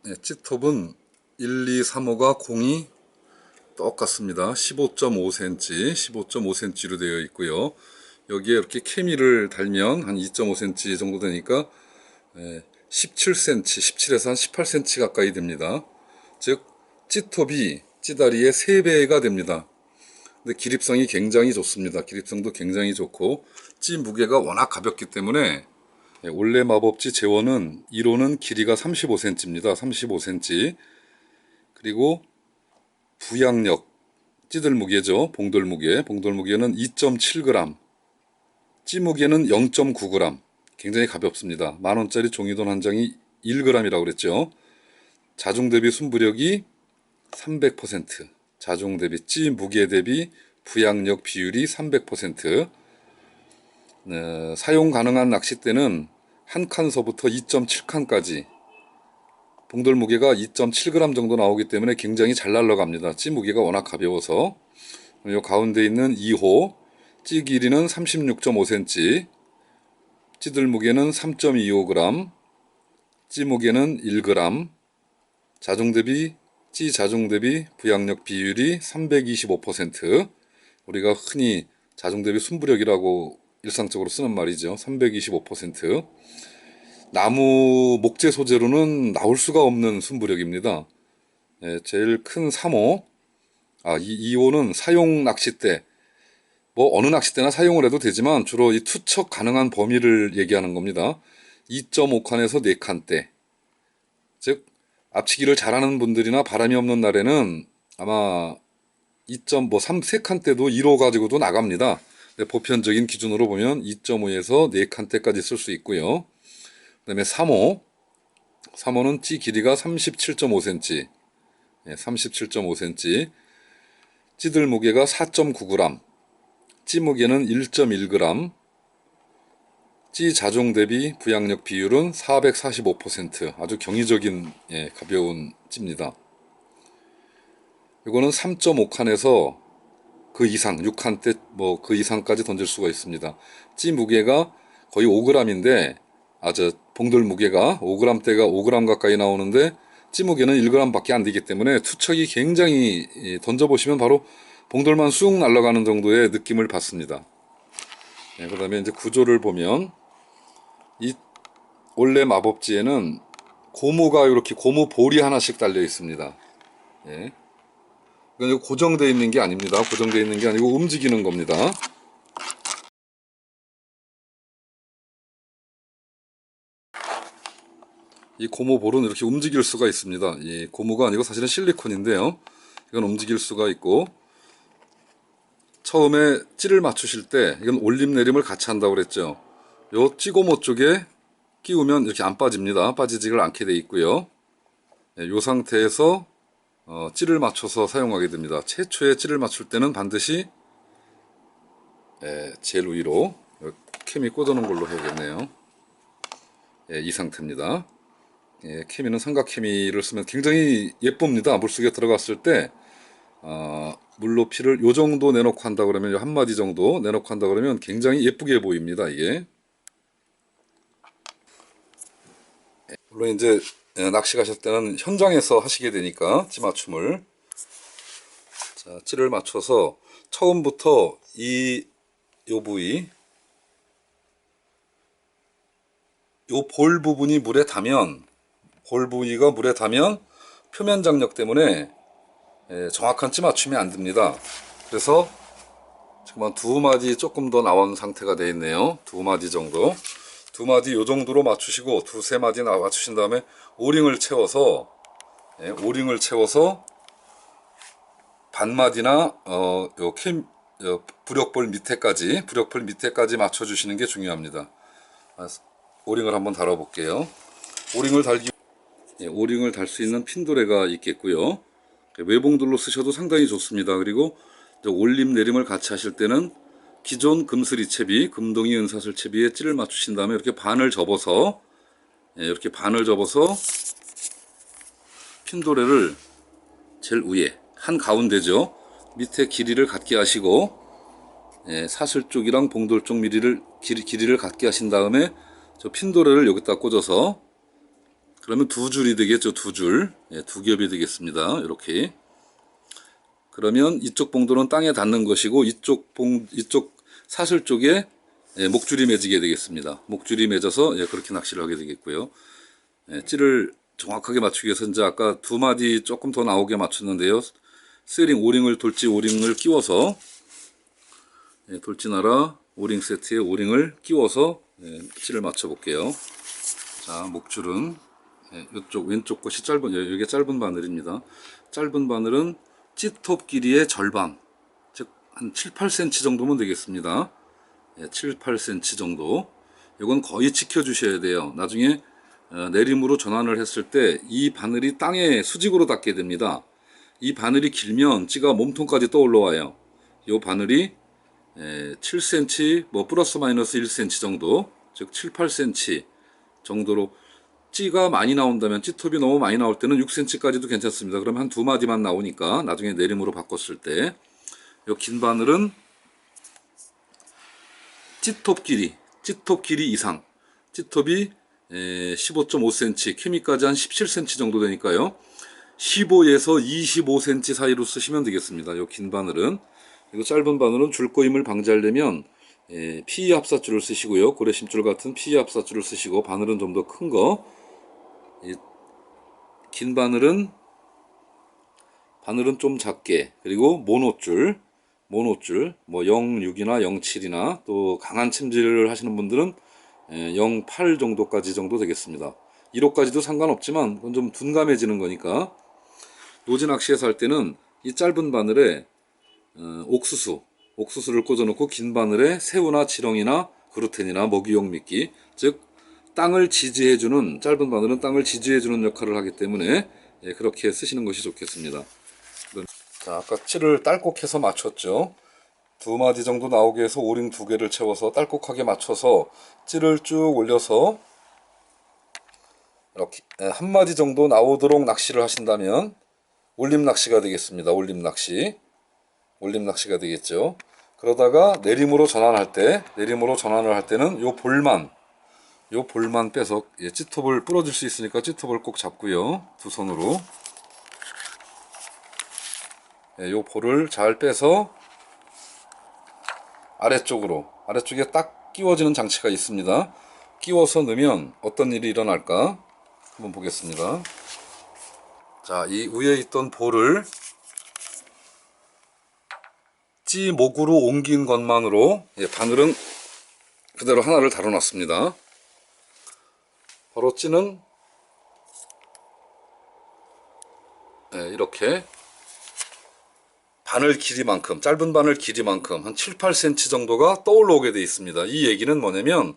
네, 찌톱은 1, 2, 3호가 공이 똑같습니다. 15.5cm, 15.5cm로 되어 있고요. 여기에 이렇게 케미를 달면 한 2.5cm 정도 되니까 17cm, 17에서 한 18cm 가까이 됩니다. 즉 찌톱이 찌다리의 3배가 됩니다. 근데 기립성이 굉장히 좋습니다. 기립성도 굉장히 좋고 찌 무게가 워낙 가볍기 때문에 원래 마법찌 제원은 1호는 길이가 35cm입니다. 35cm. 그리고 부양력, 찌들 무게죠. 봉돌 무게. 봉돌 무게는 2.7g. 찌 무게는 0.9g. 굉장히 가볍습니다. 만원짜리 종이돈 한 장이 1g이라고 그랬죠. 자중 대비 순부력이 300%. 자중 대비 찌 무게 대비 부양력 비율이 300%. 사용 가능한 낚싯대는 한 칸서부터 2.7칸까지 봉돌 무게가 2.7g 정도 나오기 때문에 굉장히 잘 날아갑니다. 찌 무게가 워낙 가벼워서. 이 가운데 있는 2호 찌 길이는 36.5cm, 찌들 무게는 3.25g, 찌 무게는 1g, 자중 대비 찌 자중 대비 부양력 비율이 325%. 우리가 흔히 자중 대비 순부력이라고 일상적으로 쓰는 말이죠. 325%. 나무 목재 소재로는 나올 수가 없는 순부력입니다. 제일 큰 3호, 2호는 사용 낚싯대. 뭐 어느 낚싯대나 사용을 해도 되지만 주로 이 투척 가능한 범위를 얘기하는 겁니다. 2.5칸에서 4칸대. 즉 앞치기를 잘하는 분들이나 바람이 없는 날에는 아마 3칸대도 1호 가지고도 나갑니다. 보편적인 기준으로 보면 2.5에서 4칸대까지 쓸 수 있고요. 그 다음에 3호. 3호는 찌 길이가 37.5cm. 37.5cm. 찌들 무게가 4.9g. 찌 무게는 1.1g. 찌 자중 대비 부양력 비율은 445%. 아주 경이적인 가벼운 찌입니다. 이거는 3.5칸에서 그 이상, 6칸대 그 이상까지 던질 수가 있습니다. 찌 무게가 거의 5g인데 봉돌 무게가 5g대가 5g 가까이 나오는데 찌 무게는 1g밖에 안 되기 때문에 투척이 굉장히 던져보시면 바로 봉돌만 쑥 날아가는 정도의 느낌을 받습니다. 그 다음에 이제 구조를 보면 이 원래 마법찌에는 고무가 이렇게 고무 볼이 하나씩 달려 있습니다. 이건 고정되어 있는 게 아닙니다. 고정되어 있는 게 아니고 움직이는 겁니다. 이 고무볼은 이렇게 움직일 수가 있습니다. 이 고무가 아니고 사실은 실리콘인데요. 이건 움직일 수가 있고, 처음에 찌를 맞추실 때 이건 올림 내림을 같이 한다고 그랬죠. 요 찌고무 쪽에 끼우면 이렇게 안 빠집니다. 빠지지를 않게 돼 있고요. 이 상태에서 찌를 맞춰서 사용하게 됩니다. 최초에 찌를 맞출 때는 반드시 제일 위로 케미 꽂아놓은 걸로 해야겠네요. 이 상태입니다. 케미는 삼각 케미를 쓰면 굉장히 예쁩니다. 물속에 들어갔을 때 물 높이를 요 정도 내놓고 한다 그러면 한 마디 정도 내놓고 한다 그러면 굉장히 예쁘게 보입니다. 이게 물론 이제 낚시 가실 때는 현장에서 하시게 되니까 찌 맞춤을 찌를 맞춰서 처음부터 요 부위 요 볼 부분이 물에 닿으면 볼 부위가 물에 닿으면 표면 장력 때문에 정확한 찌 맞춤이 안 됩니다. 그래서 지금 한 2마디 조금 더 나온 상태가 되어 있네요. 2마디 정도. 2마디 요 정도로 맞추시고 2~3마디 맞추신 다음에 오링을 채워서 반마디나 부력볼 밑에까지 맞춰주시는 게 중요합니다. 오링을 한번 달아 볼게요. 오링을 달 수 있는 핀도레가 있겠고요. 외봉돌로 쓰셔도 상당히 좋습니다. 그리고 올림 내림을 같이 하실 때는 기존 금슬이 채비, 금동이 은사슬 채비에 찌를 맞추신 다음에 이렇게 반을 접어서 핀도레를 제일 위에 한 가운데죠. 밑에 길이를 같게 하시고 사슬 쪽이랑 봉돌 쪽 길이를 같게 하신 다음에 저 핀도레를 여기다 꽂아서 그러면 두 줄이 되겠죠. 두 줄. 예, 두 겹이 되겠습니다. 이렇게. 그러면 이쪽 봉돌은 땅에 닿는 것이고 이쪽 사슬 쪽에 예, 목줄이 맺히게 되겠습니다. 목줄이 맺어서 예, 그렇게 낚시를 하게 되겠고요. 예, 찌를 정확하게 맞추기 위해서 이제 아까 두 마디 조금 더 나오게 맞췄는데요. 스링 오링을 돌지 오링을 끼워서 예, 돌진하라 오링 세트에 오링을 끼워서 예, 찌를 맞춰 볼게요. 자, 목줄은 예, 이쪽 왼쪽 것이 짧은 이게 짧은 바늘입니다. 짧은 바늘은 찌톱 길이의 절반, 즉 한 7, 8cm 정도면 되겠습니다. 예, 7, 8cm 정도. 이건 거의 지켜주셔야 돼요. 나중에 내림으로 전환을 했을 때 이 바늘이 땅에 수직으로 닿게 됩니다. 이 바늘이 길면 찌가 몸통까지 떠올라 와요. 이 바늘이 7cm, 뭐 플러스 마이너스 1cm 정도, 즉 7, 8cm 정도로 찌가 많이 나온다면, 찌톱이 너무 많이 나올 때는 6cm까지도 괜찮습니다. 그러면 한 두 마디만 나오니까 나중에 내림으로 바꿨을 때 이 긴 바늘은 찌톱 길이 이상, 찌톱이 15.5cm, 케미까지 한 17cm 정도 되니까요. 15에서 25cm 사이로 쓰시면 되겠습니다. 이 긴 바늘은. 이거 짧은 바늘은 줄꼬임을 방지하려면 PE 합사줄을 쓰시고요. 고래심줄 같은 PE 합사줄을 쓰시고, 바늘은 좀 더 큰 거. 긴 바늘은 좀 작게, 그리고 모노줄 뭐 06이나 07이나 또 강한 챔질을 하시는 분들은 08 정도까지 정도 되겠습니다. 1호까지도 상관없지만 그건 좀 둔감해지는 거니까. 노지 낚시에서 할 때는 이 짧은 바늘에 옥수수를 꽂아놓고 긴 바늘에 새우나 지렁이나 그루텐이나 먹이용 미끼, 즉 땅을 지지해주는, 짧은 바늘은 땅을 지지해주는 역할을 하기 때문에 예, 그렇게 쓰시는 것이 좋겠습니다. 자, 아까 찌를 딸꾹해서 맞췄죠. 두 마디 정도 나오게 해서 오링 두 개를 채워서 딸꾹하게 맞춰서 찌를 쭉 올려서 이렇게 한 마디 정도 나오도록 낚시를 하신다면 올림 낚시가 되겠습니다. 올림 낚시가 되겠죠. 그러다가 내림으로 전환을 할 때는 요 볼만 빼서 예, 찌톱을 부러질 수 있으니까 찌톱을 꼭 잡고요. 두 손으로 예, 요 볼을 잘 빼서 아래쪽에 딱 끼워지는 장치가 있습니다. 끼워서 넣으면 어떤 일이 일어날까 한번 보겠습니다. 자, 이 위에 있던 볼을 찌 목으로 옮긴 것만으로 예, 바늘은 그대로 하나를 달아놨습니다. 바로 찌는 예, 이렇게 짧은 바늘 길이만큼 한 7, 8cm 정도가 떠올라 오게 되어 있습니다. 이 얘기는 뭐냐면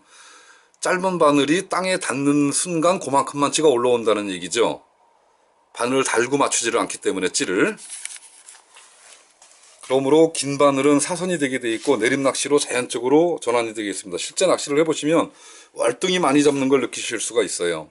짧은 바늘이 땅에 닿는 순간 그만큼만 찌가 올라온다는 얘기죠. 바늘을 달고 맞추지를 않기 때문에 찌를. 그러므로 긴 바늘은 사선이 되게 되어 있고 내림 낚시로 자연적으로 전환이 되게 있습니다. 실제 낚시를 해보시면 월등히 많이 잡는 걸 느끼실 수가 있어요.